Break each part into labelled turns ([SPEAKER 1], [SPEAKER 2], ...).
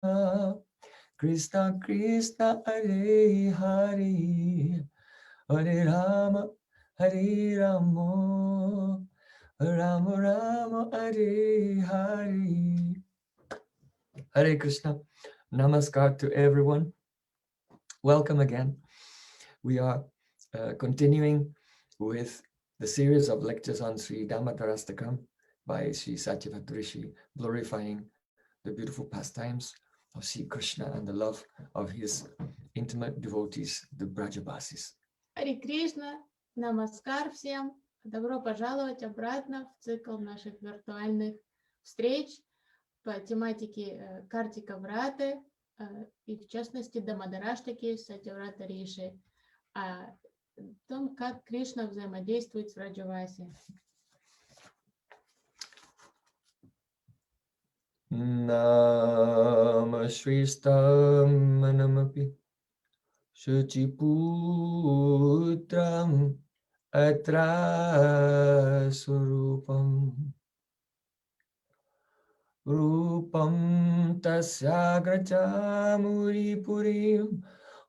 [SPEAKER 1] Krishna Krishna Hare Hare Hare Rama Hare Rama Rama Rama Hare Hare. Hare Krishna. Namaskar to everyone. Welcome again. We are continuing with the series of lectures on Sri Damodara by Sri Satyavrat Rishi, glorifying the beautiful pastimes of Sri Krishna and the love of his intimate devotees, the Brajabasis.
[SPEAKER 2] Харе Кришна, намаскар всем. Добро пожаловать обратно в цикл наших виртуальных встреч по тематике Картика Враты и в частности Дамодараштаки Сатяврата Риши, о том, как Кришна взаимодействует с Враджаваси.
[SPEAKER 1] Nama Shristam Manamapi Shuchiputram Atra Surupam Rupam Tasyagracha Muripurim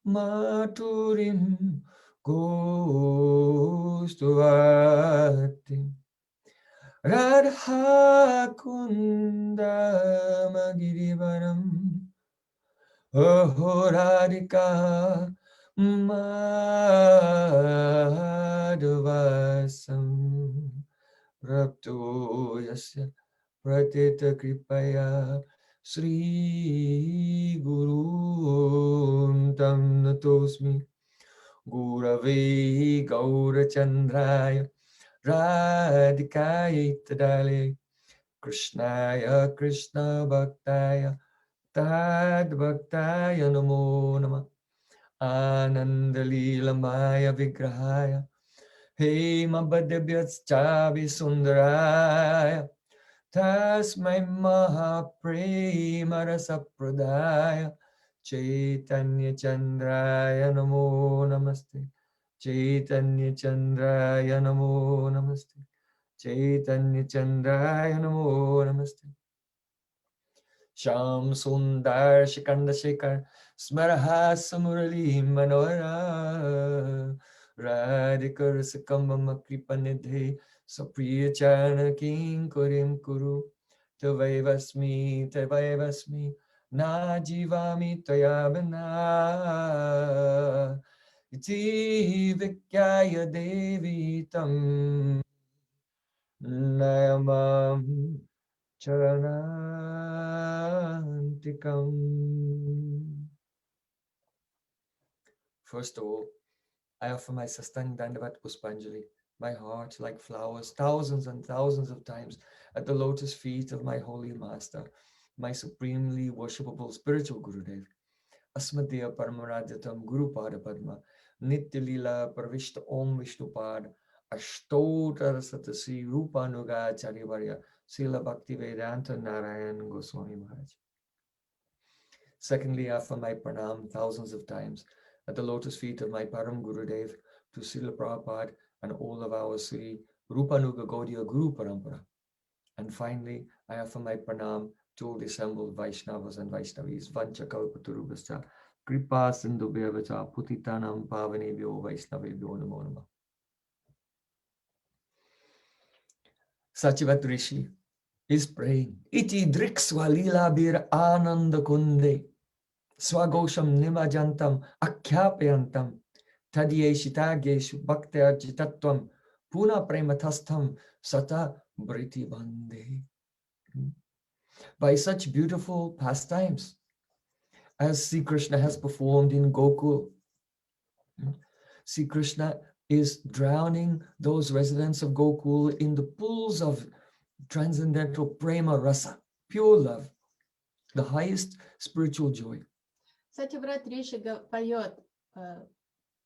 [SPEAKER 1] Maturim Gostuvati Radha Kundam Girivaram Aho Radhika Madhuvasam Prapto Yasya Pratita Kripaya Sri Guru Tam Natosmi Gurave Gaurachandraya Radhikaya Tadale Krishnaya Krishna Bhaktaya Tad Bhaktaya Namo Nama Ananda Lila Maya Vigrahaya Hema Badabhyaschavi Sundaraya Tasmai Mahaprema Rasapradaya Chaitanya Chandraya Namo Namaste Chaitanya Chandraya Namo Namaste Chaitanya Chandraya Namo Namaste Sham Sundar Shikanda Shekar Smarahasa Murali Manora Radhikar Sakambama Kripanidhe Sapriya Chana King Kurim Kuru Tavaivasmi Na Jivami Tayabana Iti Vikyaya Devi Tam Nayamam Charanantikam. First of all, I offer my Sastang Dandavat Puspanjali, my heart like flowers, thousands and thousands of times at the lotus feet of my holy master, my supremely worshipable spiritual Gurudev. Asmadya Paramaradyatam Guru Pada Padma, Nitya Lila Pravishta Om Vishnupad, Ashtotar Satasi Rupanuga Charivarya, Srila Bhakti Vedanta Narayan Goswami Maharaj. Secondly, I offer my pranam thousands of times at the lotus feet of my Param Gurudev to Srila Prabhupada and all of our Sri Rupanuga Gaudiya Guru Parampara. And finally, I offer my pranam to all the assembled Vaishnavas and Vaishnavis, Vancha Kalpaturubhascha, Kripa Sindhu Bhyavacha, Putitanam Pavanebhyo Vaishnavebhyo Namo Namah. Satyavrat Rishi is praying, Iti driksva lila bir ananda kunde, swagosham nimajantam akhyapyantam, tadyeshitageshu bhaktyarjitatvam, puna prematastam sata briti bande. By such beautiful pastimes as Sri Krishna has performed in Gokul, Sri Krishna is drowning those residents of Gokul in the pools of transcendental Prema Rasa, pure love, the highest spiritual joy.
[SPEAKER 2] Сатьяврат Риши поет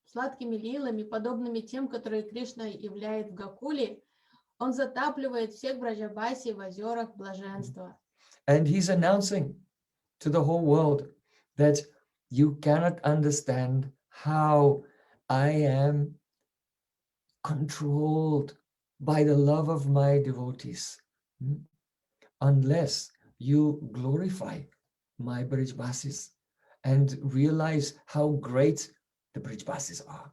[SPEAKER 2] сладкими лилами, подобными тем, которые Кришна являет в Гакуле. Он затапливает всех браджабаси в озерах блаженства.
[SPEAKER 1] And he's announcing to the whole world that you cannot understand how I am controlled by the love of my devotees unless you glorify my Brijbasis and realize how great the Brijbasis are.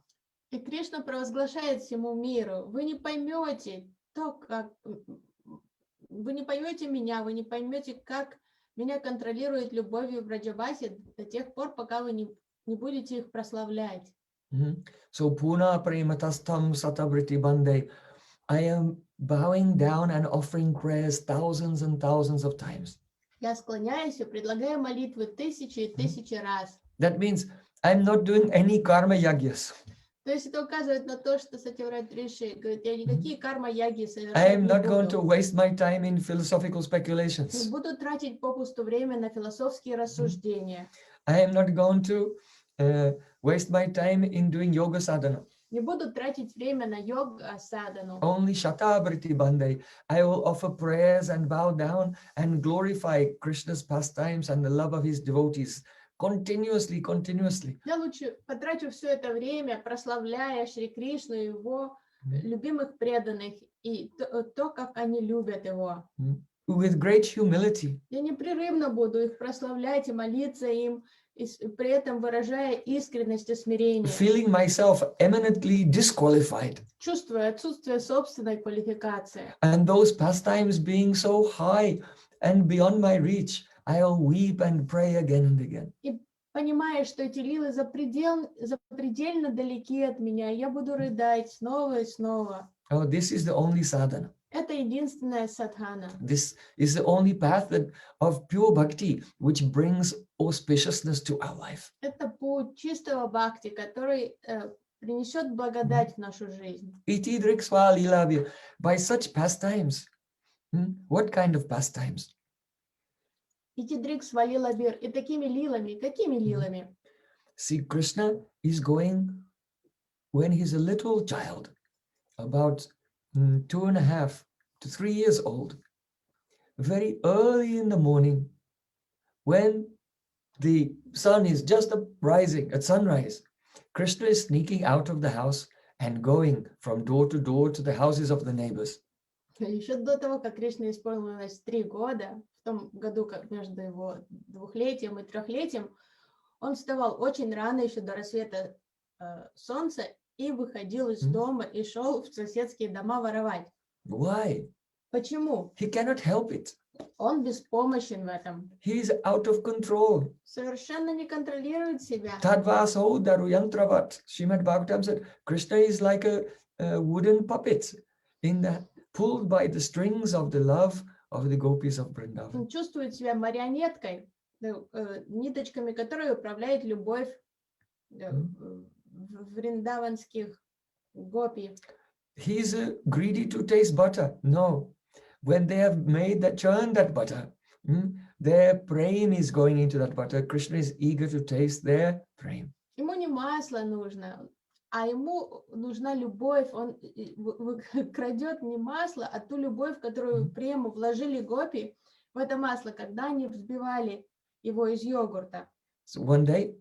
[SPEAKER 2] И Кришна провозглашает всему миру: вы не поймете то, как вы не поймете меня, вы не поймете, как меня контролирует любовью Браджабаси до тех пор, пока вы не будете их прославлять.
[SPEAKER 1] So Puna Prematastam Satabriti Bande, I am bowing down and offering prayers thousands and thousands of times.
[SPEAKER 2] Я склоняюсь и предлагаю молитвы тысячи и тысячи раз.
[SPEAKER 1] That means I'm not doing any karma yagyas.
[SPEAKER 2] То есть это указывает на то, что Сатьяврат Риши говорит: я никакие карма-яги
[SPEAKER 1] I
[SPEAKER 2] совершать
[SPEAKER 1] am
[SPEAKER 2] не
[SPEAKER 1] not going to
[SPEAKER 2] буду.
[SPEAKER 1] waste my time in philosophical
[SPEAKER 2] Не
[SPEAKER 1] speculations.
[SPEAKER 2] буду тратить попусту время на философские рассуждения.
[SPEAKER 1] I am not going to waste my time in doing yoga sadhana.
[SPEAKER 2] Не буду тратить время на йога-садану.
[SPEAKER 1] Only Shatabriti Bande, I will offer prayers and bow down and glorify Krishna's pastimes and the love of his devotees continuously.
[SPEAKER 2] Я лучше потрачу все это время, прославляя Шри Кришну и его любимых преданных, и то, как они любят его.
[SPEAKER 1] With great humility.
[SPEAKER 2] Я непрерывно буду их прославлять и молиться им, и при этом выражая искренность и смирение.
[SPEAKER 1] Feeling myself eminently disqualified.
[SPEAKER 2] Чувствуя отсутствие собственной квалификации.
[SPEAKER 1] And those pastimes being so high and beyond my reach, I'll weep and pray again and again.
[SPEAKER 2] И понимая, что эти лилы запредельно далеки от меня, я буду рыдать снова и снова.
[SPEAKER 1] Oh, this is the only sadhana.
[SPEAKER 2] Это единственная садхана.
[SPEAKER 1] This is the only path of pure bhakti, which brings auspiciousness to our life.
[SPEAKER 2] Это путь чистого бхакти, который принесет благодать в нашу жизнь.
[SPEAKER 1] Iti driksva lilavya. By such pastimes, what kind of pastimes?
[SPEAKER 2] Ити дрик свалила бир. И такими лилами. Какими лилами?
[SPEAKER 1] See, Krishna is going when he's a little child, about 2.5 to 3 years old, very early in the morning, when the sun is just rising at sunrise. Krishna is sneaking out of the house and going from door to door to the houses of the neighbors.
[SPEAKER 2] Еще до того, как Кришне исполнилось 3 года, в том году, как между его 2-летием и 3-летием, он вставал очень рано, еще до рассвета солнца, и выходил из дома и шел в соседские дома воровать.
[SPEAKER 1] Why?
[SPEAKER 2] Почему?
[SPEAKER 1] He cannot help it.
[SPEAKER 2] Он беспомощен в этом.
[SPEAKER 1] He is out of control.
[SPEAKER 2] Совершенно не контролирует себя.
[SPEAKER 1] Tadvaso daru yantravat. Srimad Bhagavatam said, Krishna is like a wooden puppet pulled by the strings of the love of the gopis of Vrindavan.
[SPEAKER 2] Он чувствует себя марионеткой, ниточками которой управляет любовь вриндаванских гопи.
[SPEAKER 1] He is greedy to taste butter. No. When they have churned that butter, their prema is going into that butter. Krishna is eager to taste their prema.
[SPEAKER 2] Ему не масло нужно, а ему нужна любовь. Он крадет не масло, а ту любовь, которую в прему вложили гопи в это масло, когда они взбивали его из йогурта.
[SPEAKER 1] So one day,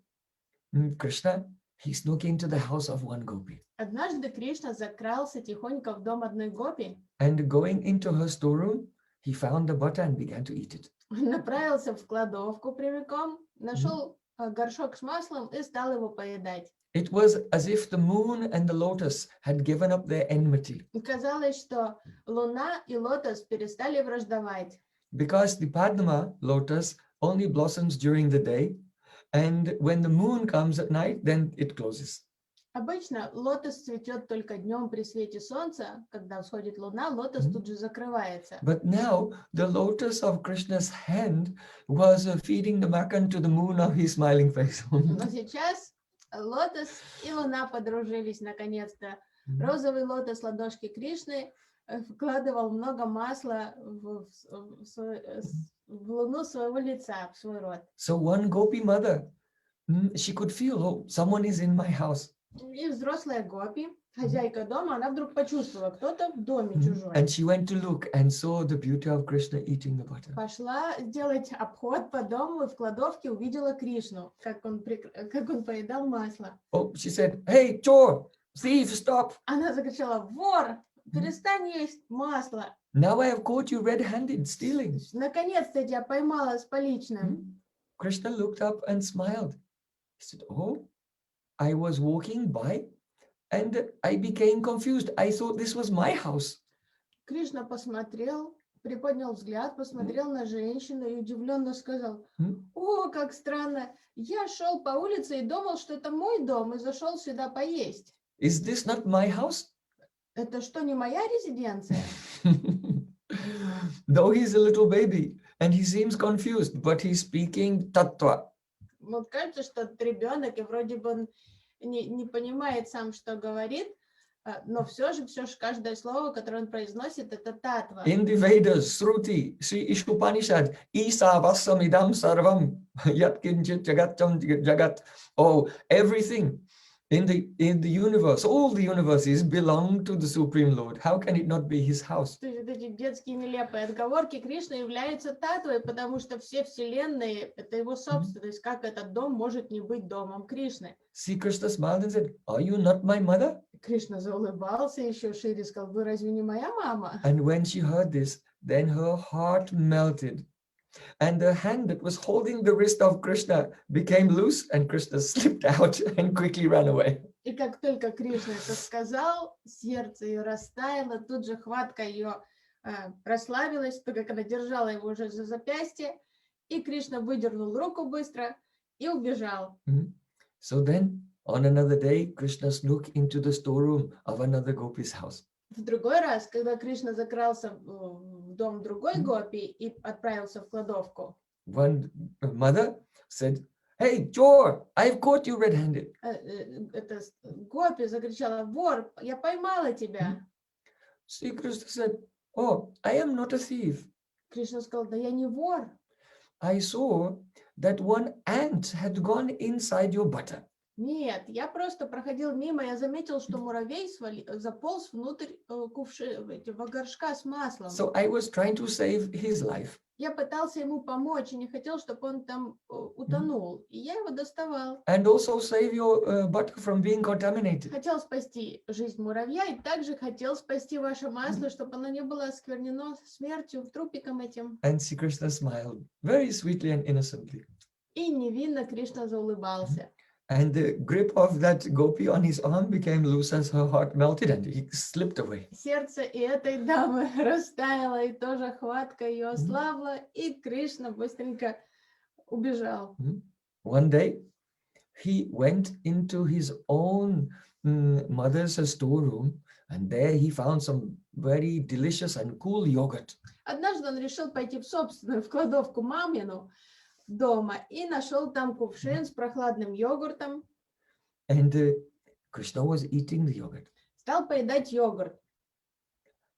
[SPEAKER 1] Krishna, he snuck into the house of one gopi.
[SPEAKER 2] Однажды Кришна закрался тихонько в дом одной гопи.
[SPEAKER 1] And going into her storeroom, he found the butter and began to eat it.
[SPEAKER 2] Направился в кладовку прямиком, нашел горшок с маслом и стал его поедать.
[SPEAKER 1] It was as if the moon and the lotus had given up their enmity.
[SPEAKER 2] Казалось, что луна и лотос перестали враждовать.
[SPEAKER 1] Because the Padma, lotus, only blossoms during the day, and when the moon comes at night, then it closes.
[SPEAKER 2] Обычно лотос цветет только днем при свете солнца, когда всходит луна, лотос тут же закрывается.
[SPEAKER 1] But now the lotus of Krishna's hand was feeding the makan to the moon of his smiling face.
[SPEAKER 2] Но сейчас лотос и луна подружились наконец-то. Розовый лотос ладошки Кришны вкладывал много масла в луну своего лица, в свой рот.
[SPEAKER 1] So one gopi mother, she could feel, oh, someone is in my house.
[SPEAKER 2] И взрослая гопи, хозяйка дома, она вдруг почувствовала, кто-то в доме чужой.
[SPEAKER 1] And she went to look and saw the beauty of Krishna eating the butter.
[SPEAKER 2] Пошла сделать обход по дому и в кладовке увидела Кришну, как он поедал масло.
[SPEAKER 1] Oh, she said, hey, chore, thief, stop.
[SPEAKER 2] Она закричала: вор, перестань есть масло.
[SPEAKER 1] Now I have caught you red-handed stealing.
[SPEAKER 2] Наконец-то я тебя поймала с поличным.
[SPEAKER 1] Krishna looked up and smiled. He said, oh, I was walking by and I became confused. I thought this was my house.
[SPEAKER 2] Кришна посмотрел, приподнял взгляд, посмотрел на женщину и удивленно сказал: «О, как странно! Я шел по улице и думал, что это мой дом, и зашел сюда поесть.
[SPEAKER 1] Is this not my house?
[SPEAKER 2] Это что, не моя резиденция?»
[SPEAKER 1] Though he's a little baby and he seems confused, but he's speaking tattva.
[SPEAKER 2] Вот кажется, что этот ребенок, и вроде бы он не понимает сам, что говорит, но все же каждое слово, которое он произносит, это татва.
[SPEAKER 1] In the Vedas, Shruti, Sri Ishupanishad, Isa Vasamidam Sarvam, Yat Kinchit Jagatam Jagat. Oh, everything in the universe, all the universes belong to the Supreme Lord. How can it not be his house?
[SPEAKER 2] То есть эти детские нелепые отговорки, Кришна является татвой, потому что все вселенные — это его собственность. Как этот дом может не быть домом Кришны?
[SPEAKER 1] See, Krishna smiled and said, are you not my mother?
[SPEAKER 2] Кришна заулыбался еще шире, сказал: «Вы разве не моя мама?»
[SPEAKER 1] And when she heard this, then her heart melted. And the hand that was holding the wrist of Krishna became loose, and Krishna slipped out and quickly ran away.
[SPEAKER 2] И как только Кришна это сказал, сердце ее растаяло, тут же хватка ее расслабилась, так как она держала его уже за запястье, и Кришна выдернул руку быстро и убежал.
[SPEAKER 1] So then, on another day, Krishna snuck into the storeroom of another gopi's house.
[SPEAKER 2] В другой раз, когда Кришна закрался в дом другой гопи и отправился в кладовку,
[SPEAKER 1] One mother said, hey, Jor, I've caught you red-handed.
[SPEAKER 2] эта гопи закричала: «Вор, я поймала тебя!»
[SPEAKER 1] See, Krishna said, oh, I am not a thief.
[SPEAKER 2] Кришна сказал: «Да я не вор.
[SPEAKER 1] I saw that one ant had gone inside your butter.
[SPEAKER 2] Нет, я просто проходил мимо, я заметил, что муравей заполз внутрь этого горшка с маслом.
[SPEAKER 1] So I was trying to save his life.
[SPEAKER 2] Я пытался ему помочь и не хотел, чтобы он там утонул. И я его доставал.
[SPEAKER 1] And also save your butter from being contaminated.
[SPEAKER 2] Хотел спасти жизнь муравья и также хотел спасти ваше масло, чтобы оно не было осквернено смертью, трупиком этим.
[SPEAKER 1] And Sri Krishna smiled very sweetly and innocently.
[SPEAKER 2] И невинно Кришна заулыбался.
[SPEAKER 1] And the grip of that gopi on his arm became loose as her heart melted and he slipped away.
[SPEAKER 2] Сердце и этой дамы растаяло, и тоже хватка ее ослабла, и Кришна быстренько убежал.
[SPEAKER 1] One day, he went into his own mother's storeroom, and there he found some very delicious and cool yogurt.
[SPEAKER 2] Однажды он решил пойти в собственную кладовку мамину дома и нашел там кувшин с прохладным йогуртом.
[SPEAKER 1] And Krishna was eating the yogurt.
[SPEAKER 2] Стал поедать йогурт.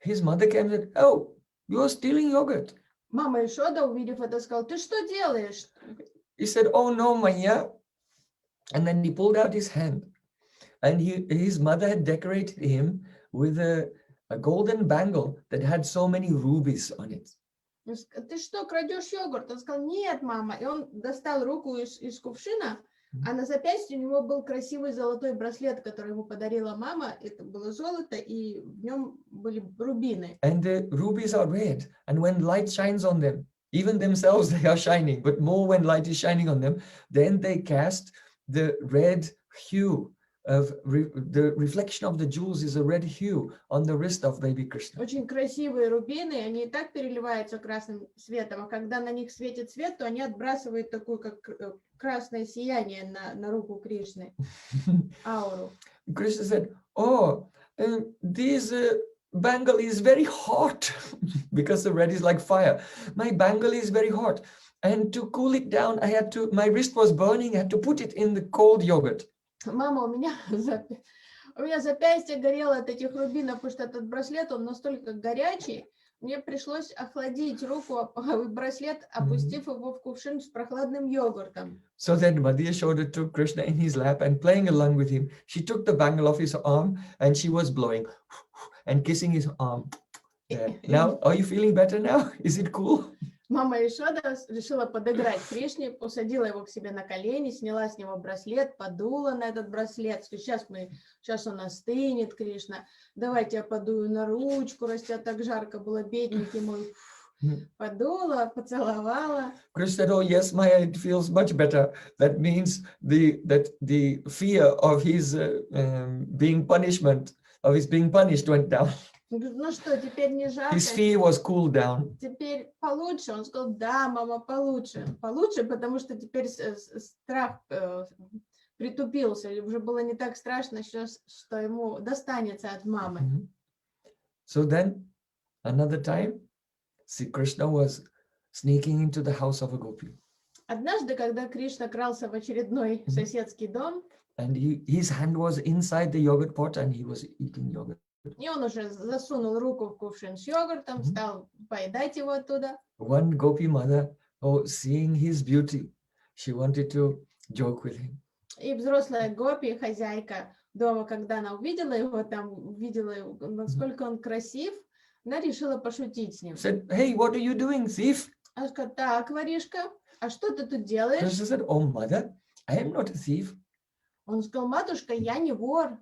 [SPEAKER 1] His mother came and said, oh, you're stealing yogurt.
[SPEAKER 2] Мама Ишода, увидев это, сказала: «Ты что делаешь?»
[SPEAKER 1] He said, oh no, Maya. And then he pulled out his hand. And his mother had decorated him with a golden bangle that had so many rubies on it.
[SPEAKER 2] «Ты что, крадешь йогурт?» Он сказал: «Нет, мама». И он достал руку из кувшина, а на запястье у него был красивый золотой браслет, который ему подарила мама. Это было золото, и в нем были рубины.
[SPEAKER 1] And the rubies are red. And when light shines on them, even themselves they are shining, but more when light is shining on them, then they cast the red hue of the reflection of the jewels is a red hue on the wrist of baby Krishna.
[SPEAKER 2] Очень красивые рубины, они и так переливаются красным светом, а когда на них светит свет, то они отбрасывают такое, как красное сияние на руку Кришны, ауру.
[SPEAKER 1] Krishna said, oh, this bangle is very hot because the red is like fire. My bangle is very hot. And to cool it down, my wrist was burning, I had to put it in the cold yogurt.
[SPEAKER 2] Мама, у меня запястье горело от этих рубинов, потому что этот браслет, он настолько горячий, мне пришлось охладить руку, браслет, опустив его в кувшин с прохладным йогуртом.
[SPEAKER 1] So then Mother Yashoda took Krishna in his lap and playing along with him, she took the bangle off his arm and she was blowing and kissing his arm. Now, are you feeling better now? Is it cool?
[SPEAKER 2] Мама Ишода решила подыграть Кришне, посадила его к себе на колени, сняла с него браслет, подула на этот браслет. Сейчас он остынет, Кришна. Давайте я подую на ручку, раз тебя так жарко было, бедненький мой. подула, поцеловала.
[SPEAKER 1] Krishna said, "Oh yes, Maya, it feels much better. That means the fear of his being punished went down.
[SPEAKER 2] Он говорит, ну что, теперь не
[SPEAKER 1] His
[SPEAKER 2] жарко,
[SPEAKER 1] fear was cooled down."
[SPEAKER 2] теперь получше. Он сказал, да, мама, получше. Получше, потому что теперь страх притупился. Уже было не так страшно, что ему достанется от мамы.
[SPEAKER 1] So then, another time, see, Krishna was sneaking into the house of a gopi.
[SPEAKER 2] Однажды, когда Кришна крался в очередной соседский дом,
[SPEAKER 1] And his hand was inside the yogurt pot and he was eating yogurt.
[SPEAKER 2] и он уже засунул руку в кувшин с йогуртом, стал поедать его оттуда.
[SPEAKER 1] One gopi mother, seeing his beauty, she wanted to joke with him.
[SPEAKER 2] И взрослая гопи, хозяйка дома, когда она увидела его, насколько он красив, она решила пошутить с ним.
[SPEAKER 1] Said, "Hey, what are you doing, thief?"
[SPEAKER 2] Она сказала, так, воришка, а что ты тут делаешь?
[SPEAKER 1] Krishna said, "Oh, mother, I am not a thief.
[SPEAKER 2] Он сказал, матушка, я не вор.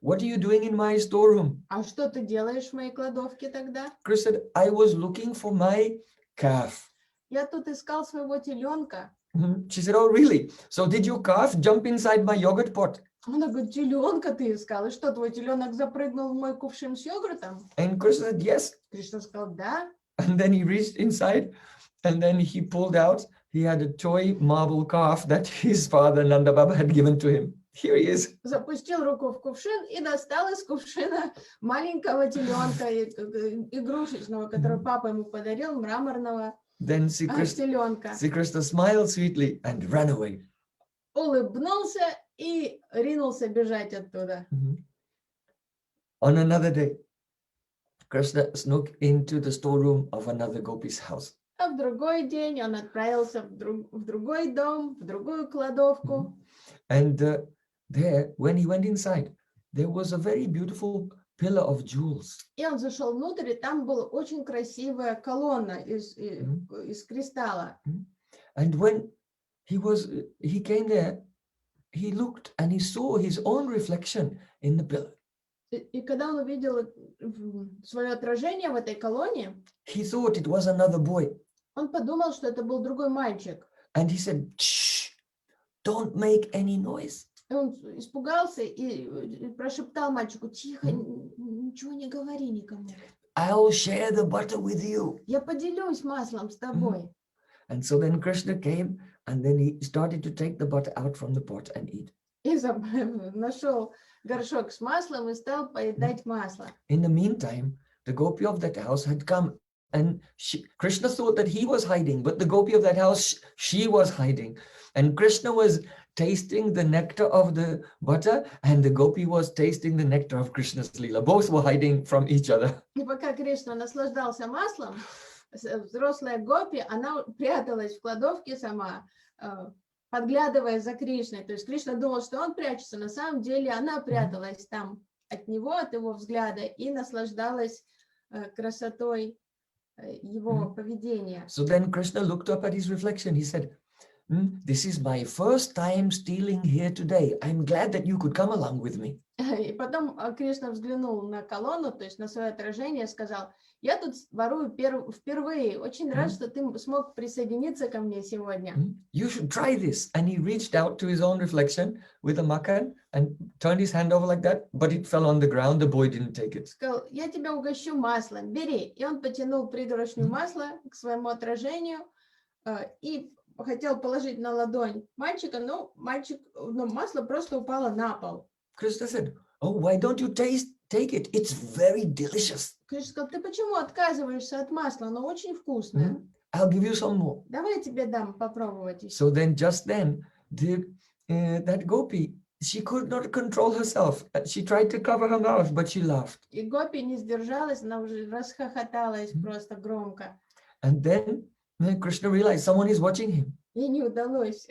[SPEAKER 1] What are you doing in my storeroom?"
[SPEAKER 2] А что ты делаешь в моей кладовке тогда?
[SPEAKER 1] Krishna said, "I was looking for my calf."
[SPEAKER 2] Я тут искал своего теленка.
[SPEAKER 1] She said, "Oh, really? So did your calf jump inside my yogurt pot?"
[SPEAKER 2] Она говорит, теленка ты искал? И что, твой теленок запрыгнул в мой кувшин с йогуртом?
[SPEAKER 1] And Krishna said, "Yes."
[SPEAKER 2] Кришна сказал, да.
[SPEAKER 1] And then he reached inside and then he pulled out, he had a toy marble calf that his father Nanda Baba had given to him. Here he is.
[SPEAKER 2] Запустил руку в кувшин и достал из кувшина маленького теленка игрушечного, который папа ему подарил, мраморного
[SPEAKER 1] Then Sri
[SPEAKER 2] теленка.
[SPEAKER 1] Krishna smiled sweetly and ran away.
[SPEAKER 2] Улыбнулся и ринулся бежать оттуда.
[SPEAKER 1] On another day, Krishna snuck into the storeroom of another gopi's house.
[SPEAKER 2] А в другой день он отправился в другой дом, в другую кладовку.
[SPEAKER 1] And there, when he went inside, there was a very beautiful pillar of jewels.
[SPEAKER 2] И он зашел внутрь, и там была очень красивая колонна из кристалла.
[SPEAKER 1] And when he came there, he looked and he saw his own reflection in the pillar.
[SPEAKER 2] И когда он увидел свое отражение в этой колонне,
[SPEAKER 1] He thought it was another boy.
[SPEAKER 2] он подумал, что это был другой мальчик.
[SPEAKER 1] And he said, "Shh, don't make any noise."
[SPEAKER 2] И он испугался и прошептал мальчику, тихо, ничего не говори никому.
[SPEAKER 1] "I'll share the butter with you."
[SPEAKER 2] Я поделюсь маслом с тобой.
[SPEAKER 1] And so then Krishna came and then he started to take the butter out from the pot and eat.
[SPEAKER 2] И нашел горшок с маслом и стал поедать масло.
[SPEAKER 1] In the meantime, the gopi of that house had come and Krishna thought that he was hiding, but the gopi of that house, she was hiding. And Krishna was tasting the nectar of the butter and the gopi was tasting the nectar of Krishna's Lila. Both were hiding from each other.
[SPEAKER 2] И пока Кришна наслаждался маслом, взрослая гопи, она пряталась в кладовке сама, подглядывая за Кришной. То есть Кришна думал, что он прячется, на самом деле она пряталась там от него, от его взгляда и наслаждалась красотой его поведения.
[SPEAKER 1] So then Krishna looked up at his reflection. He said, "This is my first time stealing here today. I'm glad that you could come along with me."
[SPEAKER 2] И потом Кришна взглянул на колонну, то есть на свое отражение, и сказал, я тут ворую впервые. Очень рад, что ты смог присоединиться ко мне сегодня.
[SPEAKER 1] You should try this. And he reached out to his own reflection with a makan and turned his hand over like that, but it fell on the ground. The boy didn't take it.
[SPEAKER 2] Сказал, я тебя угощу маслом, бери. И он потянул пригоршню масла к своему отражению и хотел положить на ладонь мальчика, но масло просто упало на пол.
[SPEAKER 1] Krishna said, "Oh, why don't you take it? It's very delicious."
[SPEAKER 2] Кришна сказал, ты почему отказываешься от масла? Оно очень вкусное.
[SPEAKER 1] I'll give you some more.
[SPEAKER 2] Давай я тебе дам попробовать.
[SPEAKER 1] So then, just then, that gopi, she could not control herself. She tried to cover her mouth, but she laughed.
[SPEAKER 2] И гопи не сдержалась, она уже расхохоталась просто громко.
[SPEAKER 1] And then Krishna realized someone is watching him.
[SPEAKER 2] Ей не удалось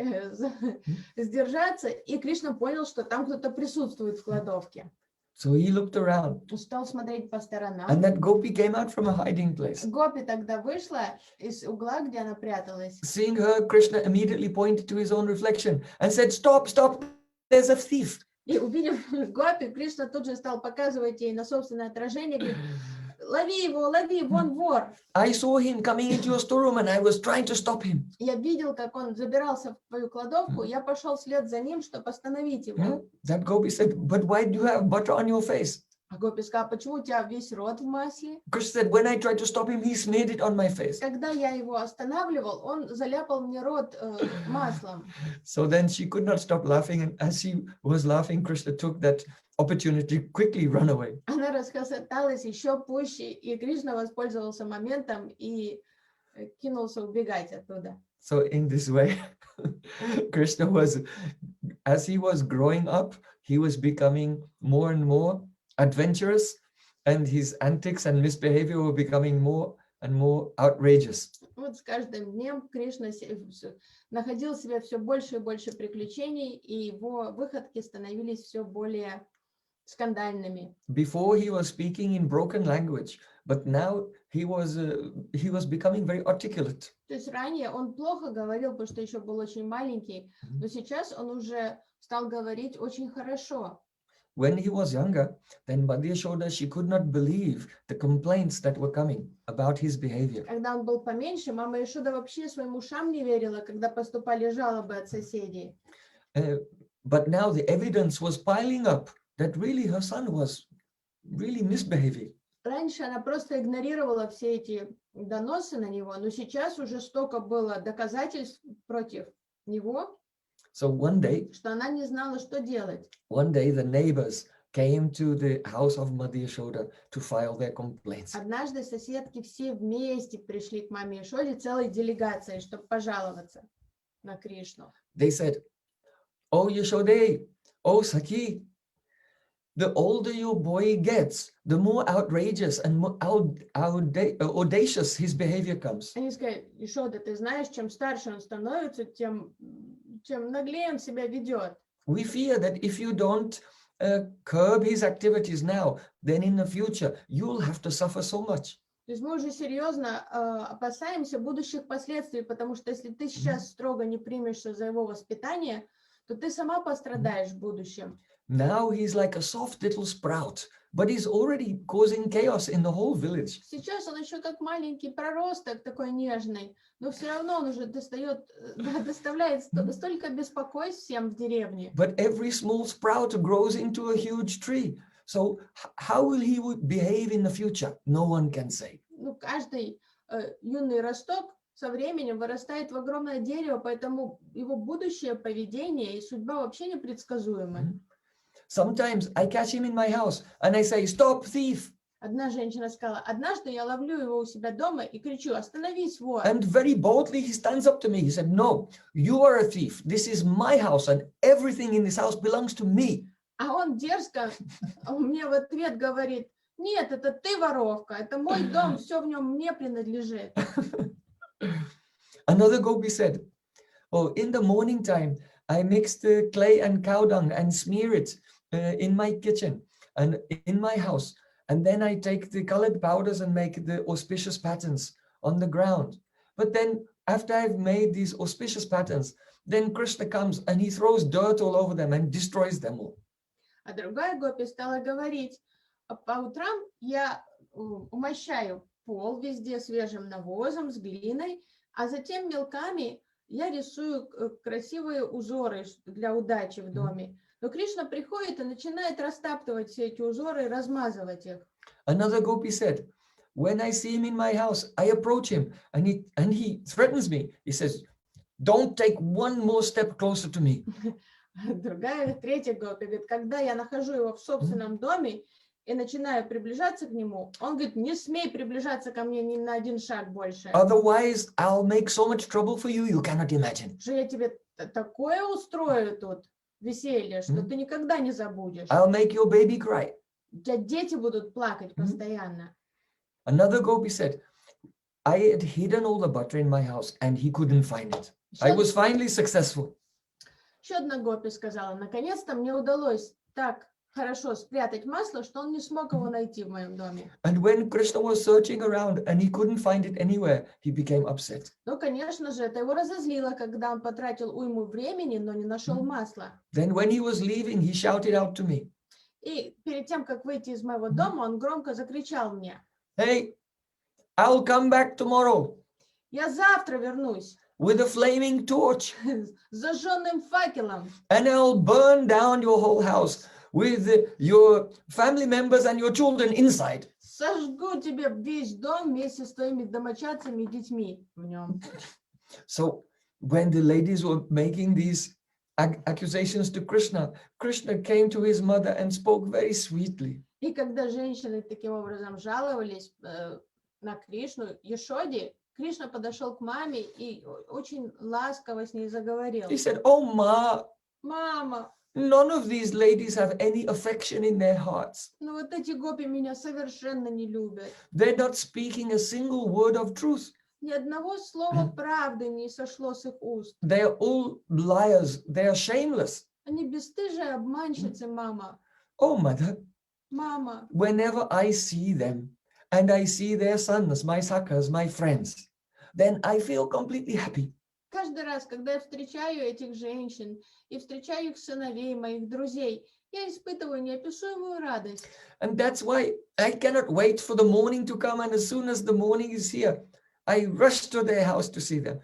[SPEAKER 2] сдержаться, и Кришна понял, что там кто-то присутствует в кладовке.
[SPEAKER 1] So he looked around.
[SPEAKER 2] Он стал смотреть по сторонам.
[SPEAKER 1] And that gopi came out from a hiding place.
[SPEAKER 2] Гопи тогда вышла из угла, где она пряталась.
[SPEAKER 1] Seeing her, Krishna immediately pointed to his own reflection and said, "Stop, stop, there's a thief."
[SPEAKER 2] И увидев Гопи, Кришна тут же стал показывать ей на собственное отражение, говорит, лови, вон вор.
[SPEAKER 1] I saw him coming into your storeroom and I was trying to stop him.
[SPEAKER 2] Я видел, как он забирался в твою кладовку, я пошел вслед за ним, чтобы остановить его.
[SPEAKER 1] That gopi said, but why do you have butter on your face?
[SPEAKER 2] А Гопи сказал, почему у тебя весь рот в масле?
[SPEAKER 1] Krishna said, when I tried to stop him, he smeared it on my face.
[SPEAKER 2] Когда я его останавливал, он заляпал мне рот маслом.
[SPEAKER 1] So then she could not stop laughing, and as she was laughing, Krishna took that opportunity to quickly run away.
[SPEAKER 2] Она расхохоталась еще пуще, и Кришна воспользовался моментом и кинулся убегать оттуда.
[SPEAKER 1] So in this way, Krishna was, as he was growing up, he was becoming more and more adventurous, and his antics and misbehavior were becoming more and more outrageous.
[SPEAKER 2] Вот с каждым днем Кришна находил в себе все больше и больше приключений, и его выходки становились все более скандальными.
[SPEAKER 1] Before he was speaking in broken language, but now he was becoming very articulate.
[SPEAKER 2] То есть ранее он плохо говорил, потому что еще был очень маленький, но сейчас он уже стал говорить очень хорошо.
[SPEAKER 1] When he was younger, then Yashoda, she could not believe the complaints that were coming about his behavior.
[SPEAKER 2] Когда он был поменьше, мама Яшода вообще своим ушам не верила, когда поступали жалобы от соседей.
[SPEAKER 1] But now the evidence was piling up that really her son was really misbehaving.
[SPEAKER 2] Раньше она просто игнорировала все эти доносы на него, но сейчас уже столько было доказательств против него,
[SPEAKER 1] So one day,
[SPEAKER 2] что она не знала, что делать.
[SPEAKER 1] one day the neighbors came to the house of Yashoda to file their complaints.
[SPEAKER 2] Однажды соседки все вместе пришли к маме Яшоде целой делегацией, чтобы пожаловаться на Кришну.
[SPEAKER 1] They said, "Oh Yashode, oh Sakhi, the older your boy gets, the more outrageous and more audacious his behavior comes."
[SPEAKER 2] Они сказали, Яшода, ты знаешь, чем старше он становится, тем наглее он себя ведет.
[SPEAKER 1] We fear that if you don't curb his activities now, then in the future you'll have to suffer so much.
[SPEAKER 2] То есть мы уже серьезно опасаемся будущих последствий, потому что если ты сейчас строго не примешься за его воспитание, то ты сама пострадаешь в будущем.
[SPEAKER 1] Now he's like a soft little sprout, but he's already causing chaos in the whole village.
[SPEAKER 2] Сейчас он еще как маленький проросток, такой нежный, но все равно он уже доставляет столько беспокойств всем в деревне.
[SPEAKER 1] But every small sprout grows into a huge tree. So how will he behave in the future? No one can say.
[SPEAKER 2] Ну, каждый юный росток со временем вырастает в огромное дерево, поэтому его будущее поведение и судьба вообще непредсказуемы.
[SPEAKER 1] Sometimes I catch him in my house and I say, "Stop, thief!"
[SPEAKER 2] Одна женщина сказала, однажды я ловлю его у себя дома и кричу, остановись, вор.
[SPEAKER 1] And very boldly he stands up to me. He said, "No, you are a thief. This is my house and everything in this house belongs to me."
[SPEAKER 2] А он дерзко мне в ответ говорит, нет, это ты воровка, это мой дом, все в нем мне принадлежит.
[SPEAKER 1] Another gopi said, "Oh, in the morning time, I mix the clay and cow dung and smear it in my kitchen and in my house. And then I take the colored powders and make the auspicious patterns on the ground. But then after I've made these auspicious patterns, then Krishna comes and he throws dirt all over them and destroys them all."
[SPEAKER 2] А другая гопи стала говорить, по утрам я умощаю пол везде свежим навозом с глиной, а затем мелками я рисую красивые узоры для удачи в доме. Но Кришна приходит и начинает растаптывать все эти узоры и размазывать их.
[SPEAKER 1] Another gopi said, "When I see him in my house, I approach him and he threatens me. He says, 'Don't take one more step closer to me.'"
[SPEAKER 2] Третья гопи говорит, когда я нахожу его в собственном доме и начинаю приближаться к нему, он говорит, не смей приближаться ко мне ни на один шаг больше.
[SPEAKER 1] "Otherwise, I'll make so much trouble for you, you cannot imagine.
[SPEAKER 2] Что я тебе такое устрою тут, веселье, что ты никогда не забудешь.
[SPEAKER 1] I'll make your baby cry."
[SPEAKER 2] У тебя дети будут плакать постоянно.
[SPEAKER 1] Another gopi said, "I had hidden all the butter in my house and he couldn't find it. I was finally successful."
[SPEAKER 2] Еще одна гопи сказала, наконец-то мне удалось так хорошо спрятать масло, что он не смог его найти в моем доме.
[SPEAKER 1] And when Krishna was searching around and he couldn't find it anywhere, he became upset.
[SPEAKER 2] Но, конечно же, это его разозлило, когда он потратил уйму времени, но не нашел масла.
[SPEAKER 1] Then when he was leaving, he shouted out to me,
[SPEAKER 2] И перед тем, как выйти из моего дома, он громко закричал мне.
[SPEAKER 1] Hey, I'll come back tomorrow
[SPEAKER 2] Я завтра вернусь
[SPEAKER 1] with a flaming torch
[SPEAKER 2] с зажженным факелом.
[SPEAKER 1] and I'll burn down your whole house with your family members and your children inside.
[SPEAKER 2] Сожгу тебе весь дом вместе с твоими домочадцами и детьми в нем.
[SPEAKER 1] So when the ladies were making these accusations to Krishna, Krishna came to his mother and spoke very sweetly.
[SPEAKER 2] И когда женщины таким образом жаловались на Кришну, Ешоде, Кришна подошел к маме и очень ласково с ней заговорил.
[SPEAKER 1] He said, "Oh Ma,
[SPEAKER 2] Мама,
[SPEAKER 1] none of these ladies have any affection in their hearts.
[SPEAKER 2] ну вот эти гопи меня совершенно не любят.
[SPEAKER 1] They're not speaking a single word of truth.
[SPEAKER 2] Ни одного слова правды не сошло с их уст.
[SPEAKER 1] They are all liars. They are shameless."
[SPEAKER 2] Они бесстыжие обманщицы, мама.
[SPEAKER 1] Oh, mother,
[SPEAKER 2] Мама,
[SPEAKER 1] whenever I see them and I see their sons, my sakas, my friends, then I feel completely happy.
[SPEAKER 2] каждый раз, когда я встречаю этих женщин и встречаю их сыновей, моих друзей, я испытываю неописуемую радость.
[SPEAKER 1] And that's why I cannot wait for the morning to come. And as soon as the morning is here, I rush to their house to see them.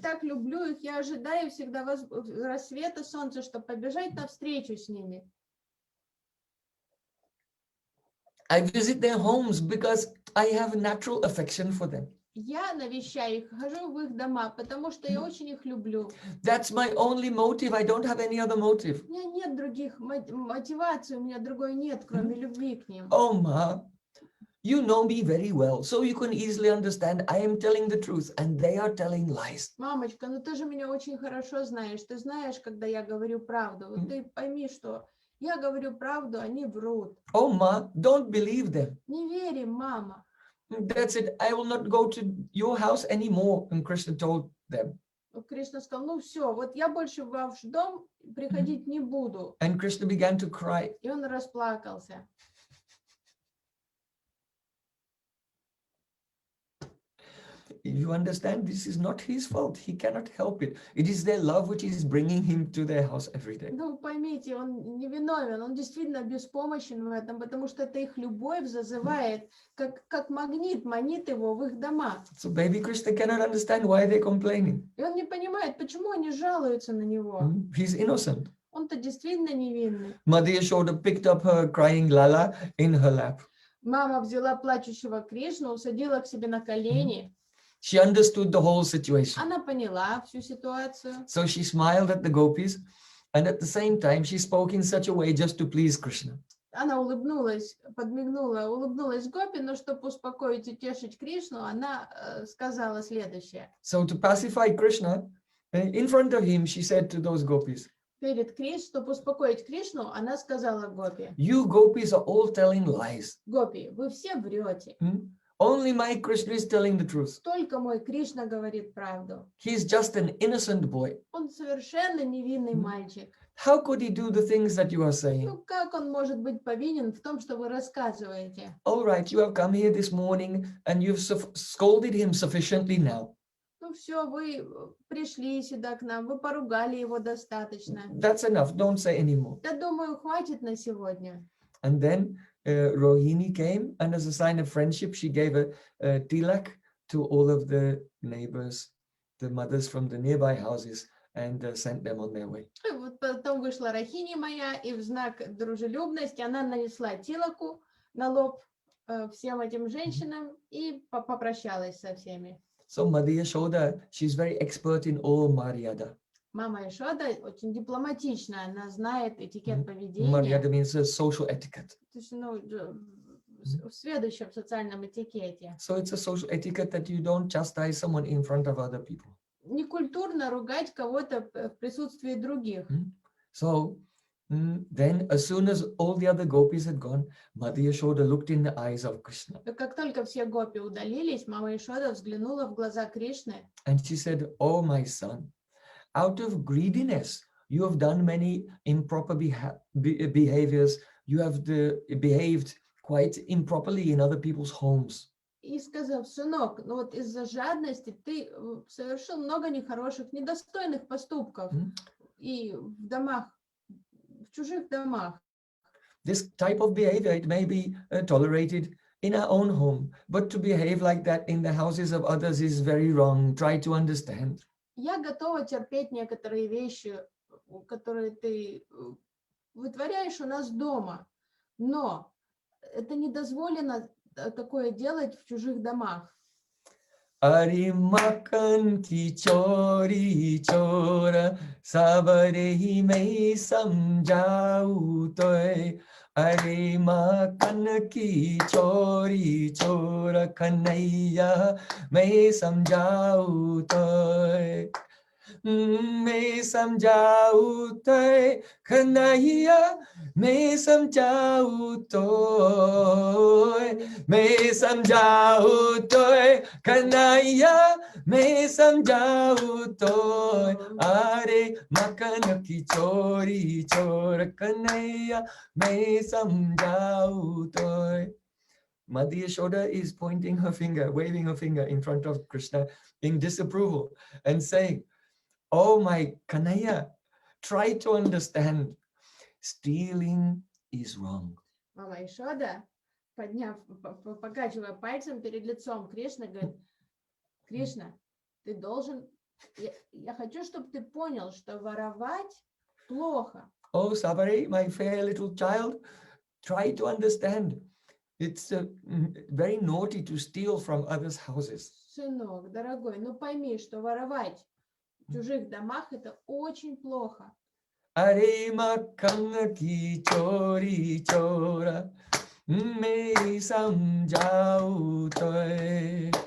[SPEAKER 2] Так люблю их, я ожидаю всегда рассвета солнца, чтобы побежать навстречу с ними.
[SPEAKER 1] I visit their homes because I have a natural affection for them.
[SPEAKER 2] Я навещаю их, хожу в их дома, потому что я очень их люблю.
[SPEAKER 1] That's my only motive. I don't have any other motive.
[SPEAKER 2] У меня нет других мотиваций, у меня другой нет, кроме любви к ним.
[SPEAKER 1] Oh, Ma, you know me very well, so you can easily understand I am telling the truth and they are telling lies.
[SPEAKER 2] Мамочка, ну ты же меня очень хорошо знаешь. Ты знаешь, когда я говорю правду. Вот ты пойми, что я говорю правду, они врут.
[SPEAKER 1] Oh, Ma, don't believe them.
[SPEAKER 2] Не верь им, мама.
[SPEAKER 1] That's it. I will not go to your house anymore. And Krishna told them.
[SPEAKER 2] Кришна сказал, ну все, вот я больше в ваш дом приходить не буду.
[SPEAKER 1] And Krishna began to cry.
[SPEAKER 2] И он расплакался.
[SPEAKER 1] You understand, this is not his fault. He cannot help it. It is their love which is bringing him to their house every day.
[SPEAKER 2] Ну, поймите, он не виновен, он действительно беспомощен в этом, потому что это их любовь зазывает, как магнит манит его в их дома.
[SPEAKER 1] So baby Krishna cannot understand why they're complaining.
[SPEAKER 2] И он не понимает, почему они жалуются на него.
[SPEAKER 1] He's innocent.
[SPEAKER 2] Он-то действительно невинный.
[SPEAKER 1] Mother Yashoda picked up her crying Lala in her lap.
[SPEAKER 2] Мама взяла плачущего Кришну, усадила к себе на колени.
[SPEAKER 1] She understood the whole situation.
[SPEAKER 2] Она поняла всю ситуацию.
[SPEAKER 1] So she smiled at the gopis, and at the same time she spoke in such a way just to please Krishna.
[SPEAKER 2] Она улыбнулась, подмигнула, улыбнулась Гопи, но чтобы успокоить и утешить Кришну, она сказала следующее.
[SPEAKER 1] So to pacify Krishna, in front of him, she said to those gopis,
[SPEAKER 2] Перед Кришной, чтобы успокоить Кришну, она сказала Гопи.
[SPEAKER 1] "You gopis are all telling lies.
[SPEAKER 2] Гопи, вы все врете.
[SPEAKER 1] Only my Krishna is telling the truth.
[SPEAKER 2] Только мой Кришна говорит правду.
[SPEAKER 1] He is just an innocent boy.
[SPEAKER 2] Он совершенно невинный мальчик.
[SPEAKER 1] How could he do the things that you are saying?
[SPEAKER 2] Ну как он может быть повинен в том, что вы рассказываете?
[SPEAKER 1] All right, you have come here this morning and you've scolded him sufficiently now.
[SPEAKER 2] Ну все, вы пришли сюда к нам, вы поругали его достаточно.
[SPEAKER 1] That's enough. Don't say anymore."
[SPEAKER 2] Я думаю, хватит на сегодня.
[SPEAKER 1] And then Rohini came, and as a sign of friendship, she gave a tilak to all of the neighbors, the mothers from the nearby houses, and sent them on their way.
[SPEAKER 2] Вот потом вышла Рахини моя, и в знак дружелюбности она нанесла тилаку на лоб всем этим женщинам и попрощалась со всеми.
[SPEAKER 1] So Mother Yashoda, she's very expert in all Maryada.
[SPEAKER 2] Мама Ешода очень дипломатична, она знает этикет поведения.
[SPEAKER 1] Maryada means social etiquette.
[SPEAKER 2] То есть, ну, сведущая в социальном этикете.
[SPEAKER 1] So it's a social etiquette that you don't chastise someone in front of other people.
[SPEAKER 2] Некультурно ругать кого-то в присутствии других.
[SPEAKER 1] So then, as soon as all the other gopis had gone, Mother Yashoda looked in the eyes of Krishna.
[SPEAKER 2] Как только все гопи удалились, мама Ешода взглянула в глаза Кришны.
[SPEAKER 1] And she said, "Oh, my son, out of greediness, you have done many improper behaviors. You have behaved quite improperly in other people's homes."
[SPEAKER 2] И сказав, сынок, ну вот из-за жадности ты совершил много нехороших, недостойных поступков и в домах, в чужих домах.
[SPEAKER 1] This type of behavior, it may be tolerated in our own home, but to behave like that in the houses of others is very wrong. Try to understand.
[SPEAKER 2] Я готова терпеть некоторые вещи, которые ты вытворяешь у нас дома, но это не дозволено такое делать в чужих домах.
[SPEAKER 1] अरे मक्खन की चोरी चोर सबरे ही मैं समझाऊं तो अरे मक्खन की चोरी चोर कन्हैया मैं समझाऊं तो मैं समझाऊं तो कन्हैया मैं समझाऊं तो मैं समझाऊं तो कन्हैया मैं समझाऊं तो अरे मक्खन की चोरी चोर कन्हैया मैं समझाऊं तो. Mother Yashoda is pointing her finger, waving her finger in front of Krishna in disapproval and saying, "Oh my Kanhaiya, try to understand. Stealing is wrong."
[SPEAKER 2] Мама Ишода, покачивая пальцем перед лицом Кришны, говорит: Кришна, ты должен... Я хочу, чтобы ты понял, что воровать плохо.
[SPEAKER 1] Oh, Sabari, my fair little child, try to understand. It's very naughty to steal from others' houses.
[SPEAKER 2] Сынок, дорогой, ну пойми, что воровать в чужих домах это очень плохо.
[SPEAKER 1] अरे मक्खन की चोरी चोरा मैं समझाऊं तो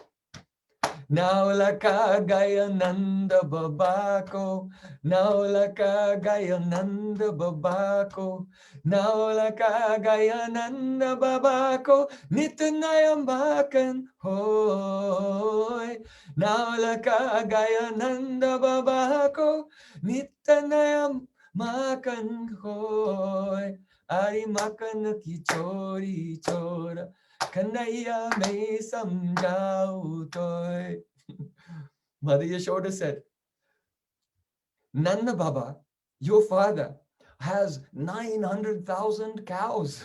[SPEAKER 1] now laka gaya nanda babako now laka gaya nanda babako now laka gaya nanda babako nitnayam bakan hoy now laka gaya nanda babako nitnayam makan hoy ari makan ki chori chora Kanhaiya मैं समझाऊं तो. Mother Yashoda said, Nanda Baba, your father has 900,000 cows.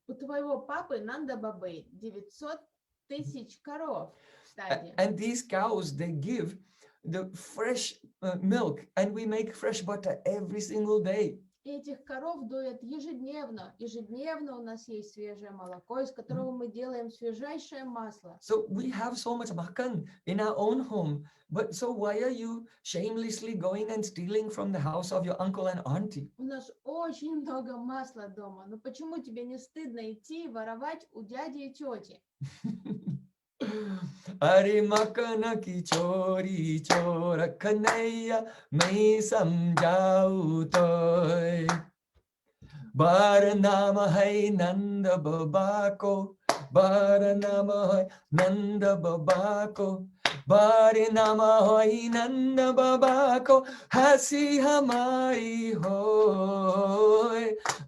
[SPEAKER 2] У твоего папы Нанда Бабы 900 тысяч коров в стаде.
[SPEAKER 1] And these cows, they give the fresh milk, and we make fresh butter every single day.
[SPEAKER 2] И этих коров доят ежедневно. Ежедневно у нас есть свежее молоко, из которого мы делаем свежайшее масло.
[SPEAKER 1] So we have so much makan in our own home. But so why are you shamelessly going and stealing from the house of your uncle and auntie?
[SPEAKER 2] У нас очень много масла дома. Но почему тебе не стыдно идти и воровать у дяди и тети?
[SPEAKER 1] अरे मकन की चोरी चोर कन्हैया मैं समझाऊं तो बार नाम है नंद बाबा को बार नाम है नंद बाबा को बार नाम है नंद बाबा को हंसी हमारी हो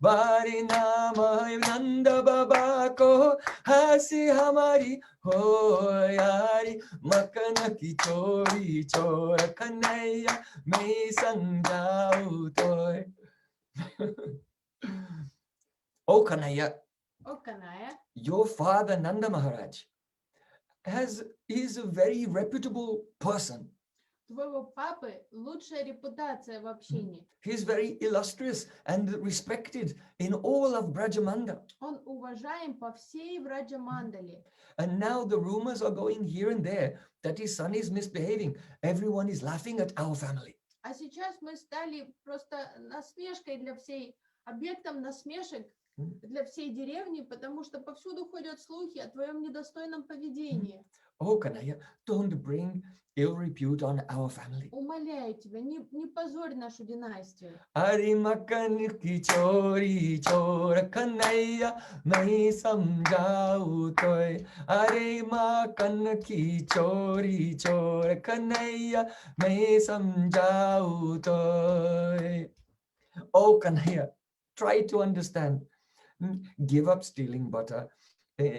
[SPEAKER 1] बार नाम है नंद बाबा को हंसी हमारी हो यारी मकन की चोरी चोर कन्हैया मैं समझाऊं तो. Oh Kanhaiya,
[SPEAKER 2] О, Каная,
[SPEAKER 1] your father Nanda Maharaj is a very reputable person.
[SPEAKER 2] твоего папы лучшая репутация в общине.
[SPEAKER 1] He is very illustrious and respected in all of Brajamanda.
[SPEAKER 2] Он уважаем по всей Враджамандале.
[SPEAKER 1] And now the rumors are going here and there that his son is misbehaving. Everyone is laughing at our family.
[SPEAKER 2] А сейчас мы стали просто насмешкой для всей, объектом насмешек для всей деревни, потому что повсюду ходят слухи о твоем недостойном поведении.
[SPEAKER 1] Oh Kanhaiya, don't bring ill repute on our family.
[SPEAKER 2] Умоляю тебя, не позорь нашу династию.
[SPEAKER 1] अरे मकन की चोरी चोर कन्हैया मैं समझाऊं तो अरे मकन की चोरी चोर कन्हैया मैं समझाऊं तो. Oh Kanhaiya, try to understand. Give up stealing butter.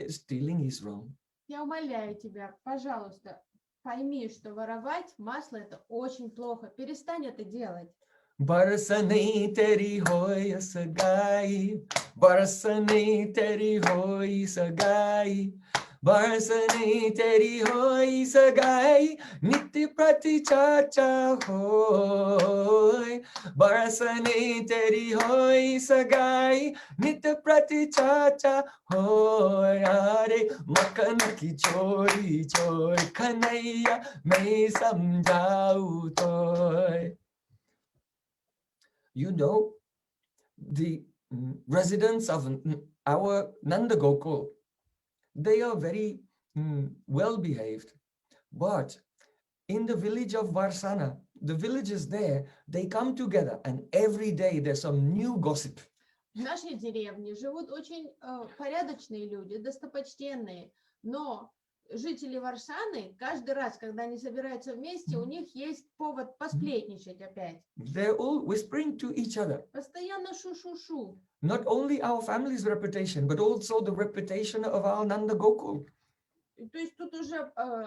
[SPEAKER 1] Stealing is wrong.
[SPEAKER 2] Я умоляю тебя, пожалуйста, пойми, что воровать масло это очень плохо. Перестань это делать.
[SPEAKER 1] Barsane teri hoy sagai, barsane teri hoy sagai, barsane teri hoy sagai, niti prati chacha hoy, barsane teri hoy sagai, niti prati chacha hoy, are makan ki chori chori kanaiya मैं समझाऊं तो you know the residents of our Nanda Gokul, they are very well behaved, but in the village of Varsana, the villagers there, they come together and every day there's some new gossip.
[SPEAKER 2] В нашей деревне живут очень порядочные люди, достопочтенные, но жители Варшаны каждый раз, когда они собираются вместе, у них есть повод посплетничать опять.
[SPEAKER 1] They're all whispering to each other.
[SPEAKER 2] Постоянно шу-шу-шу.
[SPEAKER 1] Not only our family's reputation, but also the reputation of our Nanda Gokul.
[SPEAKER 2] То есть тут уже